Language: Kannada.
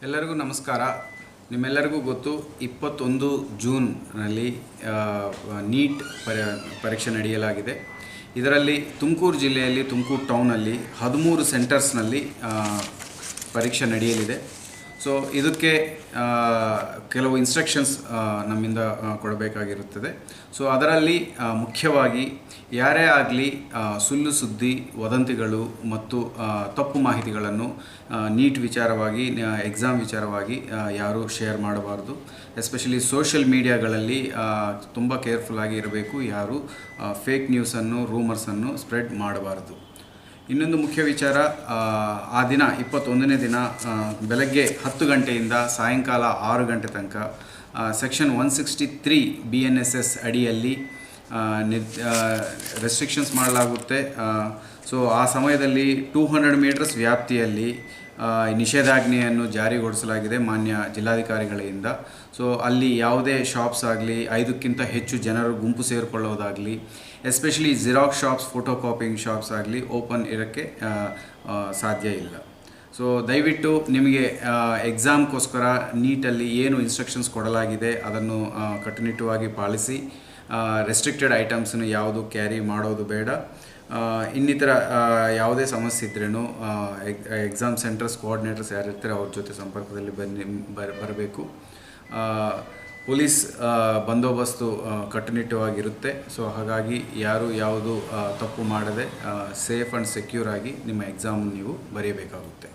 ಎಲ್ಲರಿಗೂ ನಮಸ್ಕಾರ. ನಿಮ್ಮೆಲ್ಲರಿಗೂ ಗೊತ್ತು 21 ಜೂನ್ನಲ್ಲಿ ನೀಟ್ ಪರೀಕ್ಷೆ ನಡೆಯಲಾಗಿದೆ. ಇದರಲ್ಲಿ ತುಮಕೂರು ಜಿಲ್ಲೆಯಲ್ಲಿ ತುಮಕೂರು ಟೌನಲ್ಲಿ 13 ಸೆಂಟರ್ಸ್ನಲ್ಲಿ ಪರೀಕ್ಷೆ ನಡೆಯಲಿದೆ. ಸೊ ಇದಕ್ಕೆ ಕೆಲವು ಇನ್ಸ್ಟ್ರಕ್ಷನ್ಸ್ ನಮ್ಮಿಂದ ಕೊಡಬೇಕಾಗಿರುತ್ತದೆ. ಸೊ ಅದರಲ್ಲಿ ಮುಖ್ಯವಾಗಿ ಯಾರೇ ಆಗಲಿ ಸುಳ್ಳು ಸುದ್ದಿ, ವದಂತಿಗಳು ಮತ್ತು ತಪ್ಪು ಮಾಹಿತಿಗಳನ್ನು ನೀಟ್ ವಿಚಾರವಾಗಿ, ಎಕ್ಸಾಮ್ ವಿಚಾರವಾಗಿ ಯಾರೂ ಶೇರ್ ಮಾಡಬಾರ್ದು. ಎಸ್ಪೆಷಲಿ ಸೋಷಿಯಲ್ ಮೀಡಿಯಾಗಳಲ್ಲಿ ತುಂಬ ಕೇರ್ಫುಲ್ಲಾಗಿ ಇರಬೇಕು. ಯಾರು ಫೇಕ್ ನ್ಯೂಸನ್ನು, ರೂಮರ್ಸನ್ನು ಸ್ಪ್ರೆಡ್ ಮಾಡಬಾರ್ದು. ಇನ್ನೊಂದು ಮುಖ್ಯ ವಿಚಾರ, ಆ ದಿನ 21ನೇ ದಿನ ಬೆಳಗ್ಗೆ 10 ಗಂಟೆಯಿಂದ ಸಾಯಂಕಾಲ 6 ಗಂಟೆ ತನಕ ಸೆಕ್ಷನ್ 163 BNSS ಅಡಿಯಲ್ಲಿ ರೆಸ್ಟ್ರಿಕ್ಷನ್ಸ್ ಮಾಡಲಾಗುತ್ತೆ. ಸೊ ಆ ಸಮಯದಲ್ಲಿ 200 ಮೀಟರ್ಸ್ ವ್ಯಾಪ್ತಿಯಲ್ಲಿ ನಿಷೇಧಾಜ್ಞೆಯನ್ನು ಜಾರಿಗೊಳಿಸಲಾಗಿದೆ ಮಾನ್ಯ ಜಿಲ್ಲಾಧಿಕಾರಿಗಳಿಂದ. ಸೊ ಅಲ್ಲಿ ಯಾವುದೇ ಶಾಪ್ಸ್ ಆಗಲಿ, 5ಕ್ಕಿಂತ ಹೆಚ್ಚು ಜನರು ಗುಂಪು ಸೇರಿಕೊಳ್ಳೋದಾಗಲಿ, especially xerox shops, photo copying shops ಆಗಲಿ ಓಪನ್ ಇರೋಕ್ಕೆ ಸಾಧ್ಯ ಇಲ್ಲ. ಸೊ ದಯವಿಟ್ಟು ನಿಮಗೆ ಎಕ್ಸಾಮ್ಗೋಸ್ಕರ ನೀಟಲ್ಲಿ ಏನು ಇನ್ಸ್ಟ್ರಕ್ಷನ್ಸ್ ಕೊಡಲಾಗಿದೆ ಅದನ್ನು ಕಟ್ಟುನಿಟ್ಟುವಾಗಿ ಪಾಲಿಸಿ. ರೆಸ್ಟ್ರಿಕ್ಟೆಡ್ ಐಟಮ್ಸನ್ನು ಯಾವುದು ಕ್ಯಾರಿ ಮಾಡೋದು ಬೇಡ. ಇನ್ನಿತರ ಯಾವುದೇ ಸಮಸ್ಯೆ ಇದ್ರೂ ಎಕ್ಸಾಮ್ ಸೆಂಟರ್ಸ್ ಕೋಆರ್ಡಿನೇಟರ್ಸ್ ಯಾರಿರ್ತಾರೆ ಅವ್ರ ಜೊತೆ ಸಂಪರ್ಕದಲ್ಲಿ ಬರಬೇಕು. ಪೊಲೀಸ್ ಬಂದೋಬಸ್ತು ಕಟ್ಟುನಿಟ್ಟವಾಗಿರುತ್ತೆ. ಸೊ ಹಾಗಾಗಿ ಯಾರು ಯಾವುದು ತಪ್ಪು ಮಾಡದೆ ಸೇಫ್ ಆ್ಯಂಡ್ ಸೆಕ್ಯೂರ್ ಆಗಿ ನಿಮ್ಮ ಎಕ್ಸಾಮ್ ನೀವು ಬರೆಯಬೇಕಾಗುತ್ತೆ.